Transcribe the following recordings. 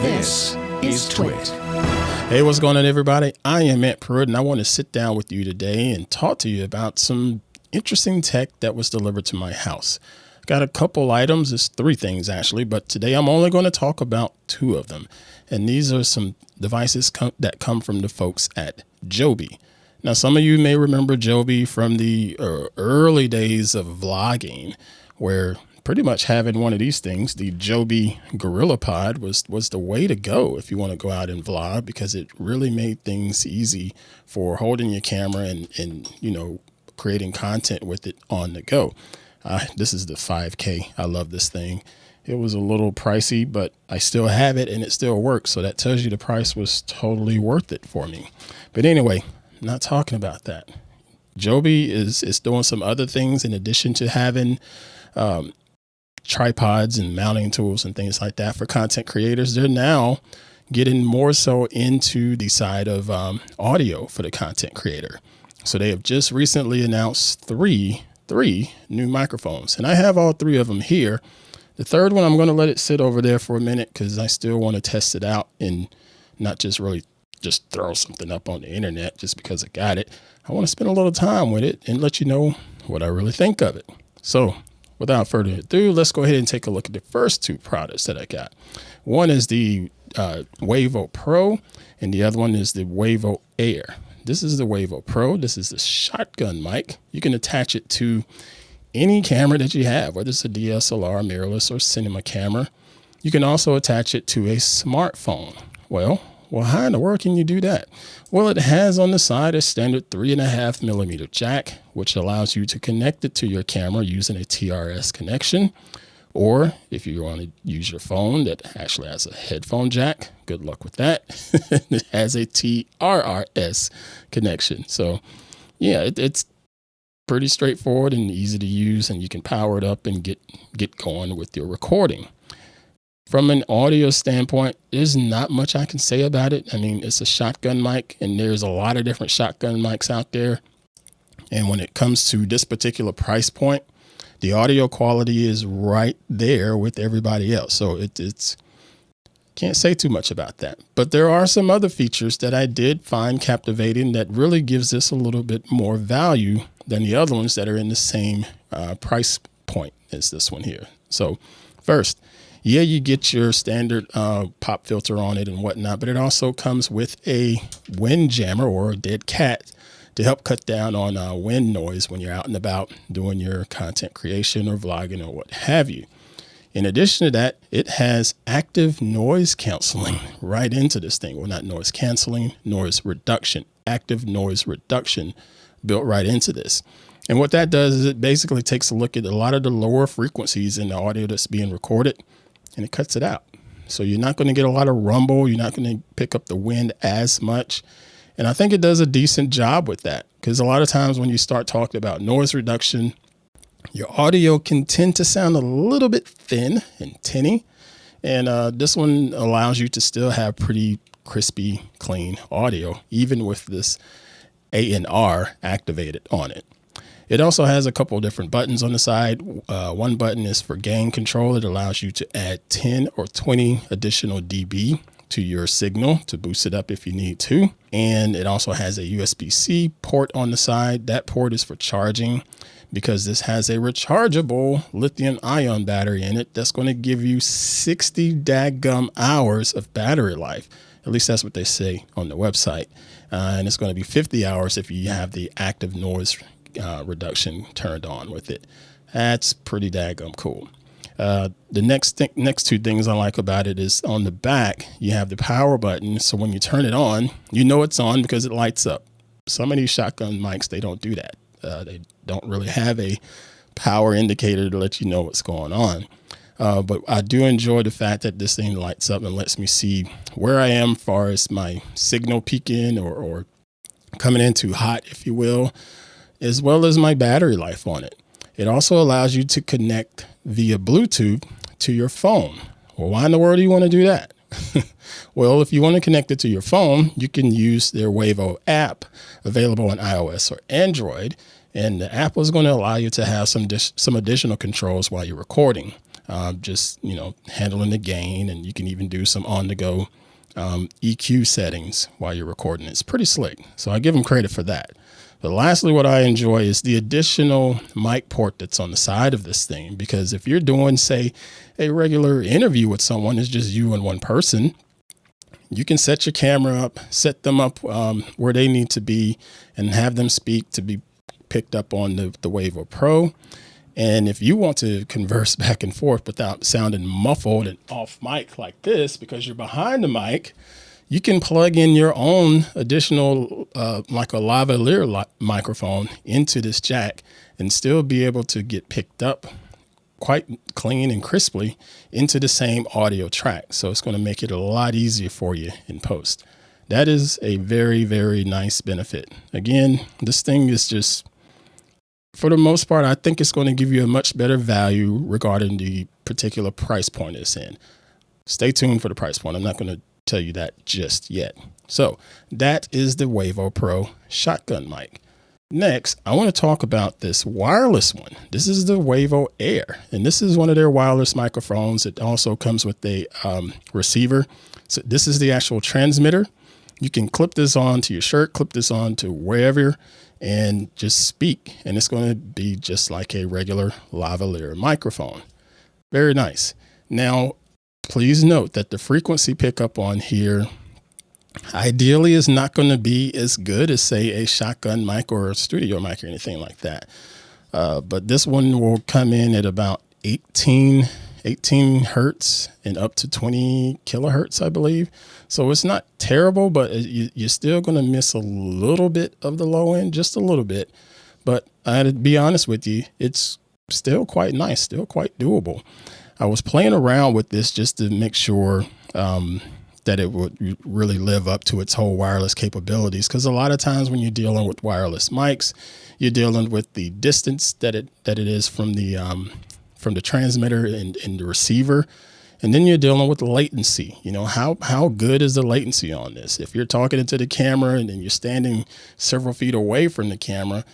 This is TWiT. Hey, what's going on, everybody? I am Pruitt, and I want to sit down with you today and talk to you about some interesting tech that was delivered to my house. Got a couple items, it's 3 things actually, but today I'm only going to talk about 2 of them. And these are some devices that come from the folks at Joby. Now, some of you may remember Joby from the early days of vlogging, where pretty much having one of these things, the Joby Gorillapod, was the way to go if you want to go out and vlog, because it really made things easy for holding your camera and you know, creating content with it on the go. This is the 5K. I love this thing. It was a little pricey, but I still have it and it still works. So that tells you the price was totally worth it for me. But anyway, not talking about that. Joby is doing some other things in addition to having tripods and mounting tools and things like that for content creators. They're now getting more so into the side of audio for the content creator. So they have just recently announced three new microphones, and I have all 3 of them here. The third one, I'm going to let it sit over there for a minute because I still want to test it out and not just really just throw something up on the internet just because I got it. I want to spend a little time with it and let you know what I really think of it. So without further ado, let's go ahead and take a look at the first 2 products that I got. One is the Wavo Pro, and the other one is the Wavo Air. This is the Wavo Pro. This is the shotgun mic. You can attach it to any camera that you have, whether it's a DSLR, mirrorless, or cinema camera. You can also attach it to a smartphone. Well, how in the world can you do that? Well, it has on the side a standard 3.5mm jack, which allows you to connect it to your camera using a TRS connection. Or if you want to use your phone that actually has a headphone jack, good luck with that. It has a TRRS connection. So yeah, it's pretty straightforward and easy to use, and you can power it up and get going with your recording. From an audio standpoint, there's not much I can say about it. I mean, it's a shotgun mic, and there's a lot of different shotgun mics out there. And when it comes to this particular price point, the audio quality is right there with everybody else. So it's can't say too much about that. But there are some other features that I did find captivating that really gives this a little bit more value than the other ones that are in the same price point as this one here. So first, yeah, you get your standard pop filter on it and whatnot, but it also comes with a wind jammer or a dead cat to help cut down on wind noise when you're out and about doing your content creation or vlogging or what have you. In addition to that, it has active noise canceling right into this thing. Well, not noise canceling, noise reduction, active noise reduction built right into this. And what that does is it basically takes a look at a lot of the lower frequencies in the audio that's being recorded, and it cuts it out. So you're not going to get a lot of rumble. You're not going to pick up the wind as much. And I think it does a decent job with that, because a lot of times when you start talking about noise reduction, your audio can tend to sound a little bit thin and tinny. And this one allows you to still have pretty crispy, clean audio, even with this A&R activated on it. It also has a couple of different buttons on the side. One button is for gain control. It allows you to add 10 or 20 additional dB to your signal to boost it up if you need to. And it also has a USB-C port on the side. That port is for charging, because this has a rechargeable lithium ion battery in it that's going to give you 60 daggum hours of battery life. At least that's what they say on the website. And it's going to be 50 hours if you have the active noise reduction turned on with it. That's pretty daggum cool. The next 2 things I like about it is on the back, you have the power button. So when you turn it on, you know it's on because it lights up. Some of these shotgun mics, they don't do that. They don't really have a power indicator to let you know what's going on. But I do enjoy the fact that this thing lights up and lets me see where I am as far as my signal peaking or coming in too hot, if you will, as well as my battery life on it. It also allows you to connect via Bluetooth to your phone. Well, why in the world do you want to do that? Well, if you want to connect it to your phone, you can use their Wavo app available on iOS or Android. And the app is going to allow you to have some additional controls while you're recording. just, handling the gain, and you can even do some on the go EQ settings while you're recording. It's pretty slick. So I give them credit for that. But lastly, what I enjoy is the additional mic port that's on the side of this thing, because if you're doing, say, a regular interview with someone, it's just you and one person, you can set your camera up, set them up where they need to be, and have them speak to be picked up on the Wavo Pro. And if you want to converse back and forth without sounding muffled and off mic like this, because you're behind the mic, you can plug in your own additional, like a lavalier microphone into this jack and still be able to get picked up quite clean and crisply into the same audio track. So it's going to make it a lot easier for you in post. That is a very, very nice benefit. Again, this thing is just, for the most part, I think it's going to give you a much better value regarding the particular price point it's in. Stay tuned for the price point. I'm not going to tell you that just yet. So that is the Wavo Pro shotgun mic. Next, I want to talk about this wireless one. This is the Wavo Air, and this is one of their wireless microphones. It also comes with a receiver. So this is the actual transmitter. You can clip this on to your shirt, clip this on to wherever, and just speak. And it's going to be just like a regular lavalier microphone. Very nice. Now, please note that the frequency pickup on here ideally is not going to be as good as, say, a shotgun mic or a studio mic or anything like that. But this one will come in at about 18 hertz and up to 20 kilohertz, I believe. So it's not terrible, but you're still going to miss a little bit of the low end, just a little bit. But to be honest with you, it's still quite nice, still quite doable. I was playing around with this just to make sure that it would really live up to its whole wireless capabilities. Because a lot of times when you're dealing with wireless mics, you're dealing with the distance that it is from the transmitter and the receiver. And then you're dealing with the latency. How good is the latency on this? If you're talking into the camera and then you're standing several feet away from the camera,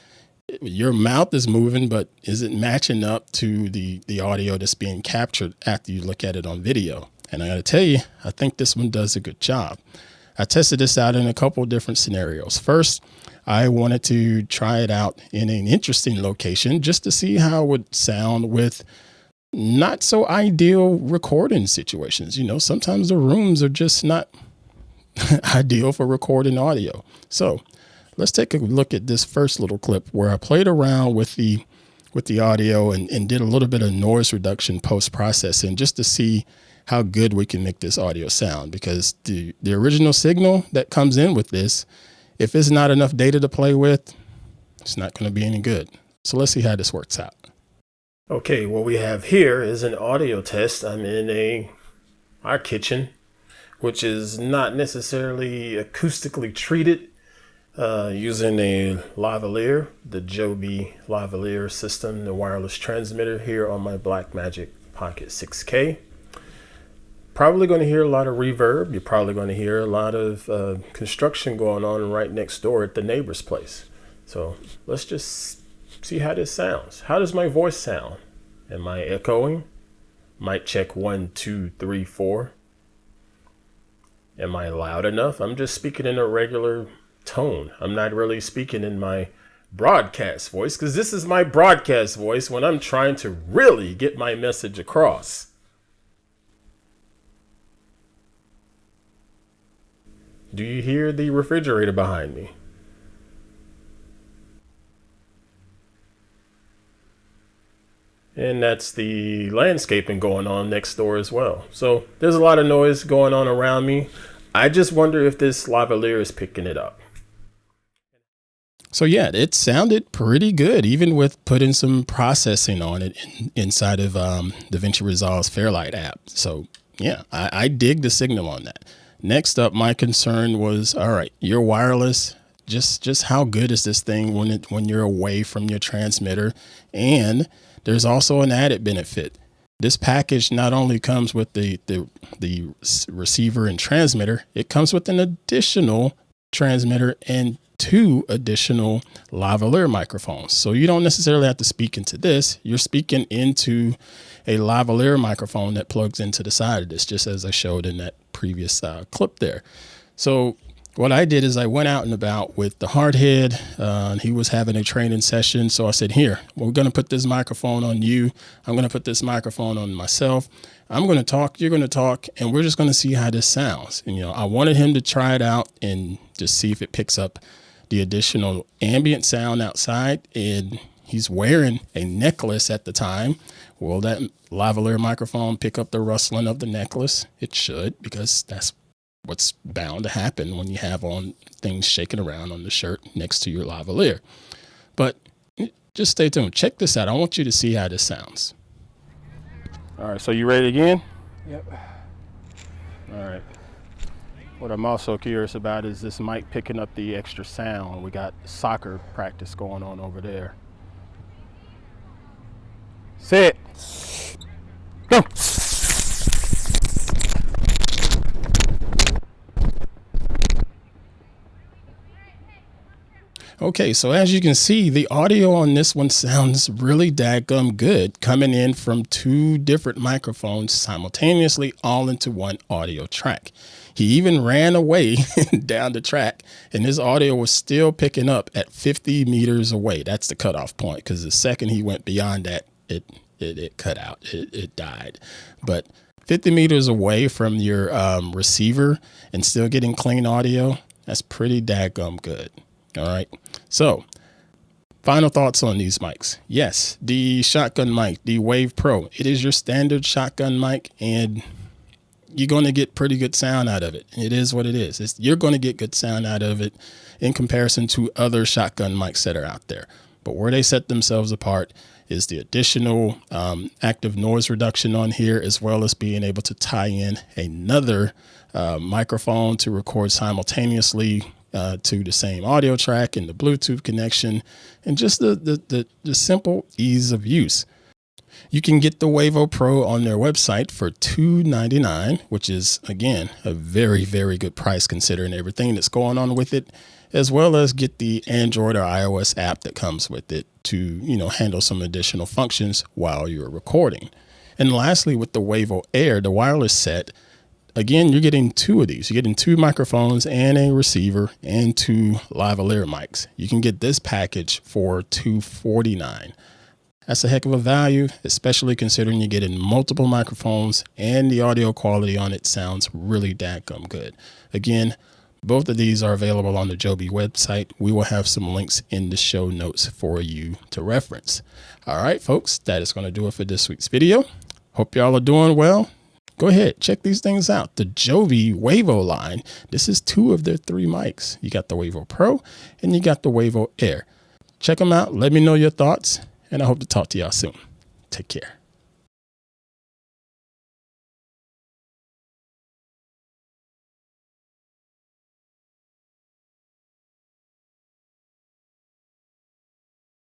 your mouth is moving, but is it matching up to the audio that's being captured after you look at it on video? And I got to tell you, I think this one does a good job. I tested this out in a couple of different scenarios. First, I wanted to try it out in an interesting location just to see how it would sound with not so ideal recording situations. Sometimes the rooms are just not ideal for recording audio. So let's take a look at this first little clip where I played around with the audio and did a little bit of noise reduction post-processing just to see how good we can make this audio sound, because the original signal that comes in with this, if it's not enough data to play with, it's not going to be any good. So let's see how this works out. Okay, what we have here is an audio test. I'm in our kitchen, which is not necessarily acoustically treated, using a lavalier, the Joby lavalier system, the wireless transmitter here on my Blackmagic Pocket 6K. Probably going to hear a lot of reverb. You're probably going to hear a lot of construction going on right next door at the neighbor's place. So let's just see how this sounds. How does my voice sound? Am I echoing? Mic check 1, 2, 3, 4. Am I loud enough? I'm just speaking in a regular tone. I'm not really speaking in my broadcast voice, because this is my broadcast voice when I'm trying to really get my message across. Do you hear the refrigerator behind me? And that's the landscaping going on next door as well. So there's a lot of noise going on around me. I just wonder if this lavalier is picking it up. So yeah, it sounded pretty good, even with putting some processing on it inside of DaVinci Resolve's Fairlight app. So yeah, I dig the signal on that. Next up, my concern was, all right, you're wireless. Just how good is this thing when you're away from your transmitter? And there's also an added benefit. This package not only comes with the receiver and transmitter, it comes with an additional transmitter and 2 additional lavalier microphones. So you don't necessarily have to speak into this. You're speaking into a lavalier microphone that plugs into the side of this, just as I showed in that previous clip there. So what I did is I went out and about with the hardhead. He was having a training session. So I said, here, we're going to put this microphone on you. I'm going to put this microphone on myself. I'm going to talk, you're going to talk, and we're just going to see how this sounds. And, I wanted him to try it out and just see if it picks up the additional ambient sound outside. And he's wearing a necklace at the time. Will that lavalier microphone pick up the rustling of the necklace? It should, because that's what's bound to happen when you have on things shaking around on the shirt next to your lavalier. But just stay tuned. Check this out. I want you to see how this sounds. All right, so you ready again? Yep. All right. What I'm also curious about is this mic picking up the extra sound. We got soccer practice going on over there. Sit. Go. Okay, so as you can see, the audio on this one sounds really dadgum good, coming in from 2 different microphones simultaneously, all into one audio track. He even ran away down the track, and his audio was still picking up at 50 meters away. That's the cutoff point, because the second he went beyond that, it cut out, it died. But 50 meters away from your receiver and still getting clean audio, that's pretty dadgum good. All right. So final thoughts on these mics. Yes, the shotgun mic, the Wave Pro, it is your standard shotgun mic, and you're going to get pretty good sound out of it. It is what it is. You're going to get good sound out of it in comparison to other shotgun mics that are out there. But where they set themselves apart is the additional active noise reduction on here, as well as being able to tie in another microphone to record simultaneously to the same audio track, and the Bluetooth connection, and just the simple ease of use. You can get the Wavo Pro on their website for $299, which is, again, a very, very good price considering everything that's going on with it, as well as get the Android or iOS app that comes with it to, handle some additional functions while you're recording. And lastly, with the Wavo Air, the wireless set, again, you're getting 2 of these. You're getting 2 microphones and a receiver and 2 lavalier mics. You can get this package for $249. That's a heck of a value, especially considering you're getting multiple microphones and the audio quality on it sounds really dadgum good. Again, both of these are available on the Joby website. We will have some links in the show notes for you to reference. All right, folks, that is going to do it for this week's video. Hope y'all are doing well. Go ahead, check these things out. The Joby Wavo line. This is 2 of their 3 mics. You got the Wavo Pro and you got the Wavo Air. Check them out. Let me know your thoughts, and I hope to talk to y'all soon. Take care.